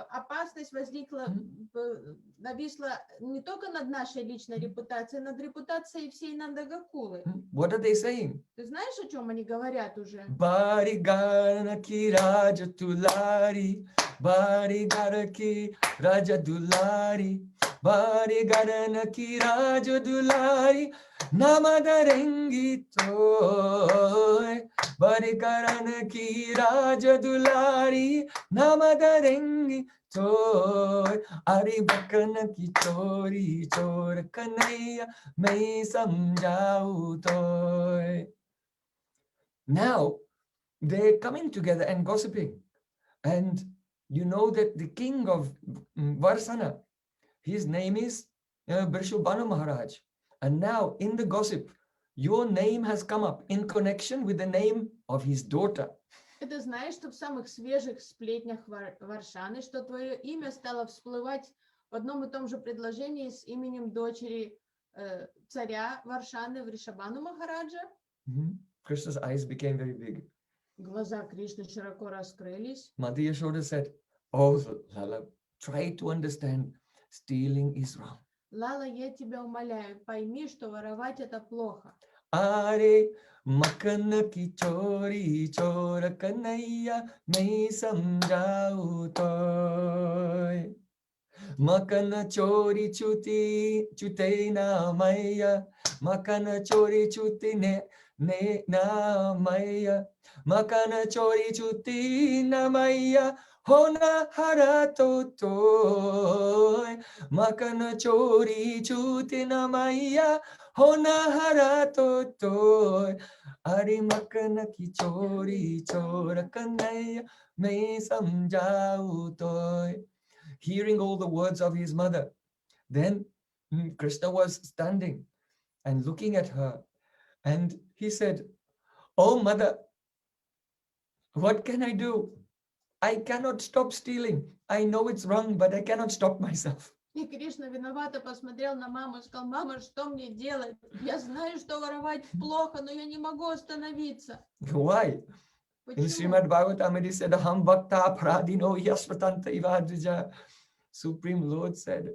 [SPEAKER 2] опасность возникла, нависла не только над нашей личной репутацией, над репутацией всей Нандагакулы.
[SPEAKER 1] What are they saying?
[SPEAKER 2] Ты знаешь, о чем они говорят уже?
[SPEAKER 1] Barigana ki raja tulari, barigara ki raja dulari, barigana ki raja dulari, namadarengi toy, barigana ki raja dulari, namadarengi toy, ari bakana ki chori chor kanaiya, मैं समझाऊं toy. Now they're coming together and gossiping, and you know that the king of Varsana, his name is Brishubhanu Maharaj, and now in the gossip your name has come up in connection with the name of his daughter.
[SPEAKER 2] Ты знаешь, что в самых свежих сплетнях Варшаны, что твое имя стало всплывать в одном и том же предложении с именем дочери царя Варшаны Вришабану Махараджа?
[SPEAKER 1] Krishna's eyes became very big.
[SPEAKER 2] Глаза Кришны широко раскрылись.
[SPEAKER 1] Mother Yashoda said, "Oh, Lala, try to understand. Stealing is wrong."
[SPEAKER 2] Лала, я тебя умоляю, пойми, что воровать это плохо.
[SPEAKER 1] Are makan ki chori chora kanaiya मैं समझाऊं toy. Makan chori chuti chute na maya, makan chori chuti ne na maya, makan chori chuti na maya, hona hara to toy, makan chori chuti na maya, hona hara to toy, ari makan ki chori chora kanaiya मैं समझाऊं toy. Hearing all the words of his mother, then Krishna was standing and looking at her, and he said, "Oh mother, what can I do? I cannot stop stealing. I know it's wrong, but I cannot stop myself."
[SPEAKER 2] И Кришна виновато посмотрел на маму и сказал: мама, что мне делать? Я знаю, что воровать плохо, но я не могу остановиться.
[SPEAKER 1] Why? In Srimad Bhagavatam it is said, "Ham bhakta pradino yasvatanta ivadvija." Supreme Lord said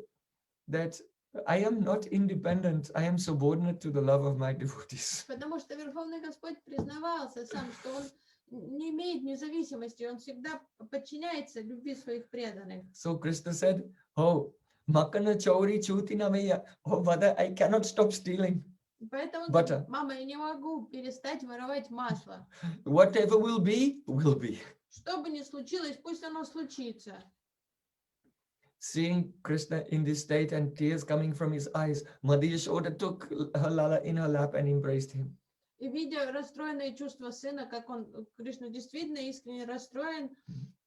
[SPEAKER 1] that I am not independent, I am subordinate to the love of my devotees.
[SPEAKER 2] Потому что Верховный Господь признавался сам, что он не имеет независимости, он всегда подчиняется любви своих преданных.
[SPEAKER 1] So Krishna said, "Oh, makana chori chuti na maya. Oh, mother, I cannot stop stealing."
[SPEAKER 2] Поэтому, мама, я не могу перестать воровать масло.
[SPEAKER 1] Whatever will be, will be.
[SPEAKER 2] Что бы ни случилось, пусть оно случится.
[SPEAKER 1] Seeing Krishna in this state and tears coming from his eyes, Mother Yashoda took her Lala in her lap and embraced him.
[SPEAKER 2] И видя расстроенные чувства сына, как он, Кришна действительно искренне расстроен,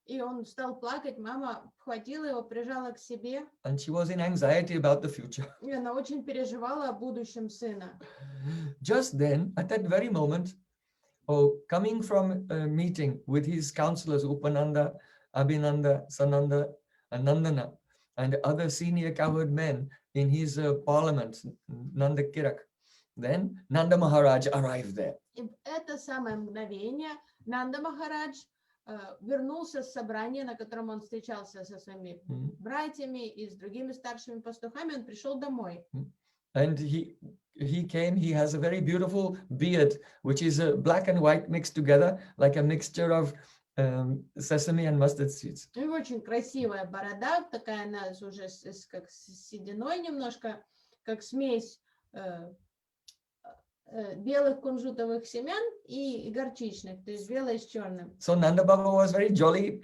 [SPEAKER 2] и он стал плакать, мама схватила его, прижала к себе.
[SPEAKER 1] And she was in anxiety about the future.
[SPEAKER 2] И она очень переживала о будущем сына.
[SPEAKER 1] Just then, at that very moment, coming from a meeting with his counselors, Upananda, Abhinanda, Sananda, and Nandana, and other senior cowherd men in his parliament, Nanda Kirak, then Nanda Maharaj arrived there.
[SPEAKER 2] И в это самое мгновение Нанда Махарадж вернулся с собрания, на котором он встречался со своими братьями и с другими старшими пастухами, он пришел домой.
[SPEAKER 1] And he he came, he has a very beautiful beard, which is black and white mixed together, like a mixture of sesame and mustard seeds.
[SPEAKER 2] И очень красивая борода, такая она уже как с сединой немножко, как смесь белых кунжутовых семян и горчичных, то есть белое с черным.
[SPEAKER 1] So Nanda Baba was very jolly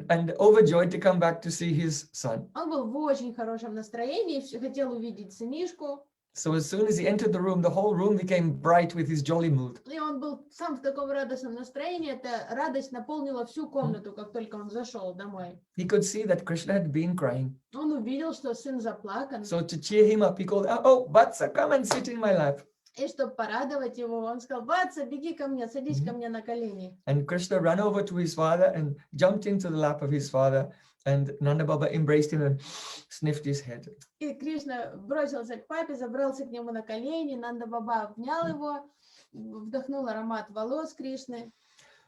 [SPEAKER 1] and overjoyed to come back to see his son.
[SPEAKER 2] Он был в очень хорошем настроении, хотел увидеть сынишку.
[SPEAKER 1] So as soon as he entered the room, the whole room became bright with his jolly mood.
[SPEAKER 2] И он был сам в таком радостном настроении, эта радость наполнила всю комнату, как только он зашел домой.
[SPEAKER 1] He could see that Krishna had been crying.
[SPEAKER 2] Он увидел, что сын заплакан.
[SPEAKER 1] So to cheer him up, he called, "Oh, Vatsa, come and sit in my lap."
[SPEAKER 2] И чтобы порадовать его, он сказал: "Ватса, беги ко мне, садись ко мне на колени."
[SPEAKER 1] And Krishna ran over to his father and jumped into the lap of his father. And Nanda Baba embraced him and sniffed his head.
[SPEAKER 2] И Кришна бросился к папе, забрался к нему на колени, Нанда Баба обнял его, вдохнул аромат волос Кришны.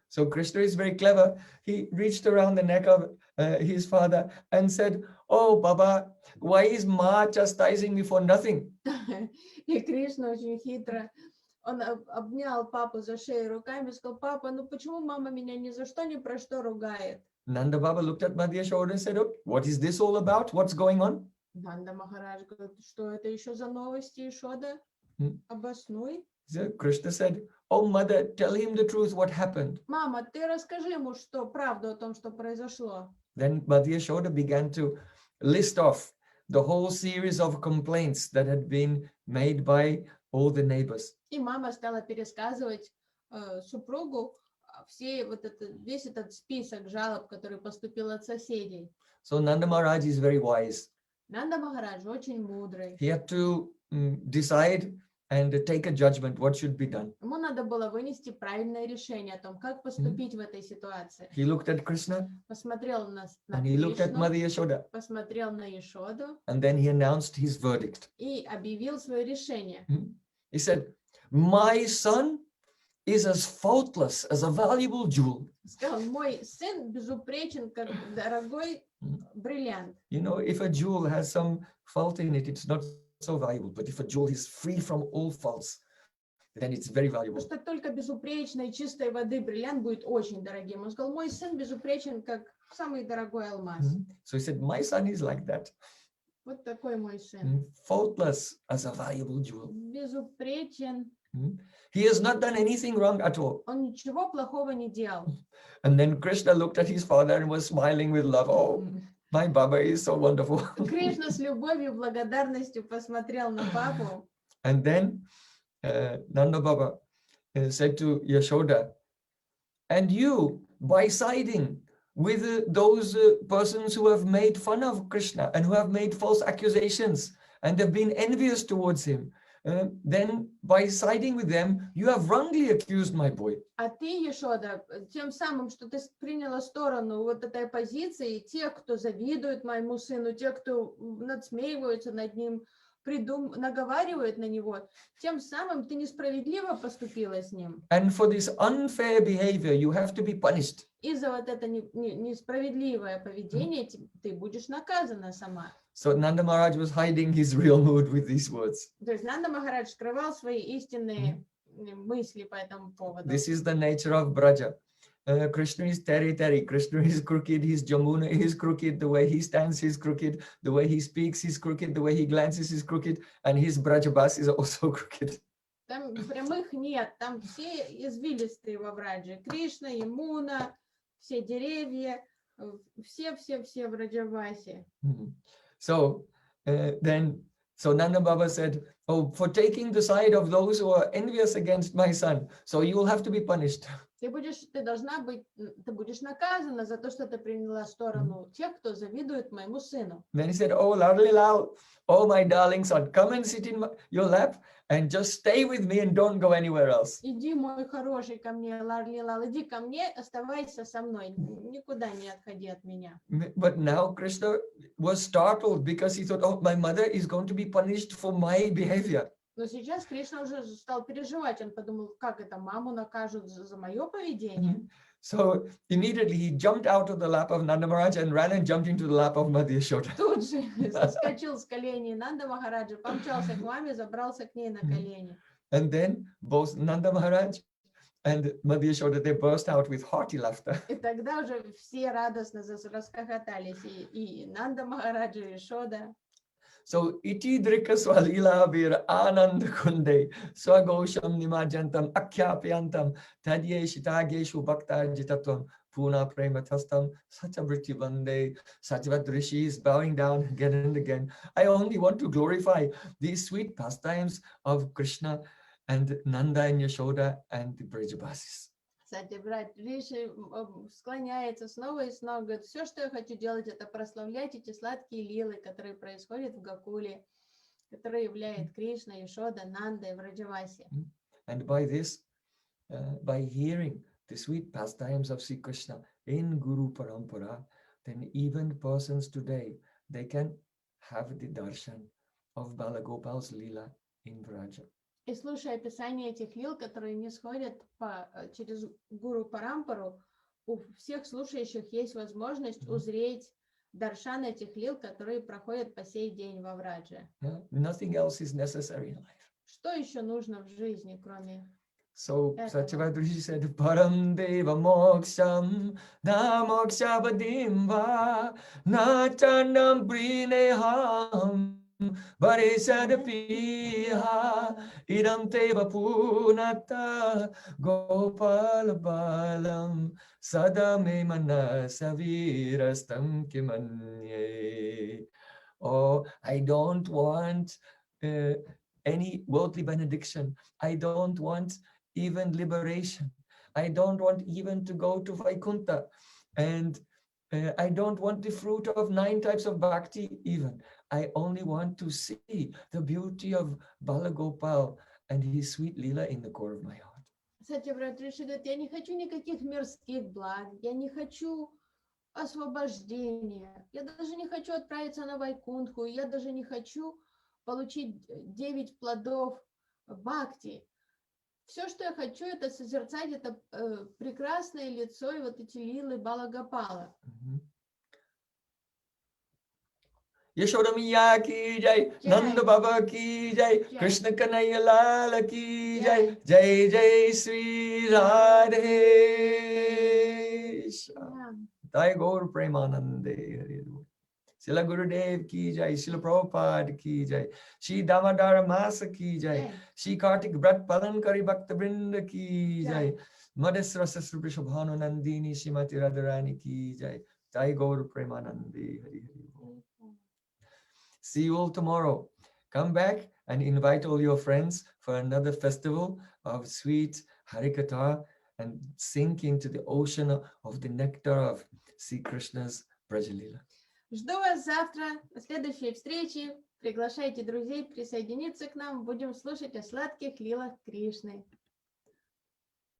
[SPEAKER 1] So Krishna is very clever. He reached around the neck of his father and said, "Oh, Baba, why is Ma chastising me for nothing?"
[SPEAKER 2] И Кришна очень хитро, он обнял папу за шею руками и сказал: "Папа, ну почему мама меня ни за что, ни про что ругает?"
[SPEAKER 1] Nanda Baba looked at Madhya Shoda and said, "Oh, what is this all about? What's going on?"
[SPEAKER 2] Нанда Махарадж говорит: "Что это еще за новости, Ишода? Обоснуй."
[SPEAKER 1] So Krishna said, "Oh, mother, tell him the truth, what happened."
[SPEAKER 2] Мама, ты расскажи ему правду о том, что произошло.
[SPEAKER 1] Then Madhya Shoda began to list off the whole series of complaints that had been made by all the neighbors.
[SPEAKER 2] И мама стала пересказывать супругу весь этот список жалоб, который поступил от соседей.
[SPEAKER 1] So Nanda Maharaj is very wise.
[SPEAKER 2] Нанда Махарадж очень мудрый.
[SPEAKER 1] He had to decide and take a judgment what should be done.
[SPEAKER 2] Ему надо было вынести правильное решение о том, как поступить в этой ситуации.
[SPEAKER 1] He looked at Krishna
[SPEAKER 2] Посмотрел на
[SPEAKER 1] and he looked at
[SPEAKER 2] Кришну,
[SPEAKER 1] Madhya Shoda,
[SPEAKER 2] посмотрел на Ишоду
[SPEAKER 1] and then he announced his verdict.
[SPEAKER 2] и объявил свое решение.
[SPEAKER 1] He said, "My son is as faultless as a valuable jewel."
[SPEAKER 2] Сказал: "Мой сын безупречен, как дорогой бриллиант."
[SPEAKER 1] You know, if a jewel has some fault in it, it's not so valuable. But if a jewel is free from all faults, then it's very valuable.
[SPEAKER 2] Потому что только безупречной, чистой воды бриллиант будет очень дорогим. Он сказал: "Мой сын безупречен, как самый дорогой алмаз."
[SPEAKER 1] So he said, "My son is like that.
[SPEAKER 2] Вот такой мой сын.
[SPEAKER 1] Faultless as a valuable jewel.
[SPEAKER 2] Безупречен.
[SPEAKER 1] He has not done anything wrong at all."
[SPEAKER 2] Он ничего плохого не делал.
[SPEAKER 1] And then Krishna looked at his father and was smiling with love. "Oh, my Baba is so wonderful."
[SPEAKER 2] Кришна с любовью, благодарностью посмотрел на папу.
[SPEAKER 1] And then Nanda Baba said to Yashoda, "And you, by siding with those persons who have made fun of Krishna and who have made false accusations and have been envious towards him, then by siding with them, you have wrongly accused my boy."
[SPEAKER 2] А ты, Ешода, тем самым, что ты приняла сторону вот этой позиции, тех, кто завидует моему сыну, тех, кто надсмеиваются над ним, наговаривают на него, тем самым ты несправедливо поступила с ним.
[SPEAKER 1] And for this unfair behavior, you have to be punished.
[SPEAKER 2] И за вот это несправедливое поведение ты будешь наказана сама.
[SPEAKER 1] So Nanda Maharaj was hiding his real mood with these words.
[SPEAKER 2] То есть Нанда Махарадж скрывал свои истинные мысли по этому поводу.
[SPEAKER 1] This is the nature of Braja. Krishna is Teri. Krishna is crooked. His Jamuna is crooked. The way he stands is crooked. The way he speaks is crooked. The way he glances is crooked. And his Brajabas is also crooked.
[SPEAKER 2] Там прямых нет. Там все извилистые во Брадже. Кришна, Ямуна, все деревья, все в Раджавасе.
[SPEAKER 1] So So Nanda Baba said, "Oh, for taking the side of those who are envious against my son, so you will have to be punished."
[SPEAKER 2] Ты будешь наказана за то, что ты приняла сторону тех, кто завидует моему сыну.
[SPEAKER 1] Then he said, "Oh, Lila, oh my darling son, come and sit in your lap and just stay with me and don't go anywhere else."
[SPEAKER 2] Иди, мой хороший, ко мне, Лар-Лилал, иди ко мне, оставайся со мной, никуда не отходи от меня.
[SPEAKER 1] But now Krishna was startled because he thought, "Oh, my mother is going to be punished for my behavior."
[SPEAKER 2] Но сейчас Кришна уже стал переживать, он подумал, как это, маму накажут за мое поведение.
[SPEAKER 1] So immediately he jumped out of the lap of Nanda Maharaj and ran and jumped into the lap of Mother Yashoda.
[SPEAKER 2] Тут же соскочил с коленей Нанда Махараджа, помчался к маме, забрался к ней на колени.
[SPEAKER 1] And then both Nanda Maharaj and Mother Yashoda, they burst out with hearty laughter.
[SPEAKER 2] И тогда уже все радостно расхохотались, и Нанда Махараджа, и Йашода.
[SPEAKER 1] So iti drika swalila vir anand kunde swagosham nimajantam akhyapyantam tadye shitageshu bhaktarjitatvam puna prema tastam sachabriti vande. Sachavat rishis bowing down again and again. I only want to glorify these sweet pastimes of Krishna and Nanda and Yashoda and the Brajabasis.
[SPEAKER 2] Кстати, брат Риши склоняется снова и снова, говорит, все, что я хочу делать, это прославлять эти сладкие лилы, которые происходят в Гакуле, которые являют Кришна, Йашода, Нанда и Враджаваси.
[SPEAKER 1] And by this, by hearing the sweet pastimes of Sri Krishna in Guru Parampara, then even persons today, they can have the darshan of Balagopal's Lila in Vraja.
[SPEAKER 2] И слушая описание этих лил, которые не сходят через Гуру Парампару, у всех слушающих есть возможность узреть даршан этих лил, которые проходят по сей день во Врадже.
[SPEAKER 1] Nothing else is necessary in life.
[SPEAKER 2] Что еще нужно в жизни, кроме
[SPEAKER 1] So Satyavad Rishi said, Param Deva Moksham Na Mokshabadim Va Na Chandam Prineham Varisad Piha Idam Teva Punata Gopal Balam Sadame Manasavirastam Kimanye. Oh, I don't want any worldly benediction. I don't want even liberation. I don't want even to go to Vaikuntha. And I don't want the fruit of 9 types of bhakti even. I only want to see the beauty of Balagopal and his sweet Lila in the core of my heart.
[SPEAKER 2] Кстати, брат Риши говорит, я не хочу никаких мирских благ, я не хочу освобождения, я даже не хочу отправиться на Вайкунтху, я даже не хочу получить 9 плодов бхакти. Все, что я хочу, это созерцать это прекрасное лицо и вот эти лилы Балагопала.
[SPEAKER 1] Yashoda Maiya ki jai, Nanda Baba ki jai, Krishna Kanhaiya Lala ki jai, Jai Jai Sri Radhe. Jai Gaur Premanande. Srila Gurudev ki jai, Srila Prabhupada ki jai, Shri Damodara Masa ki jai, Shri Kartik Brat Palan Kari Bhakta Vrinda ki jai, Madhesrasa Sri Shobhanu Nandini Shrimati Radharani ki jai, Jai Gaur Premanande. Hari Hari. See you all tomorrow. Come back and invite all your friends for another festival of sweet Harikatha and sink into the ocean of the nectar of Sri Krishna's Brajalila.
[SPEAKER 2] Жду вас завтра на следующей встрече. Приглашайте друзей присоединиться к нам. Будем слушать о сладких лилах Кришны.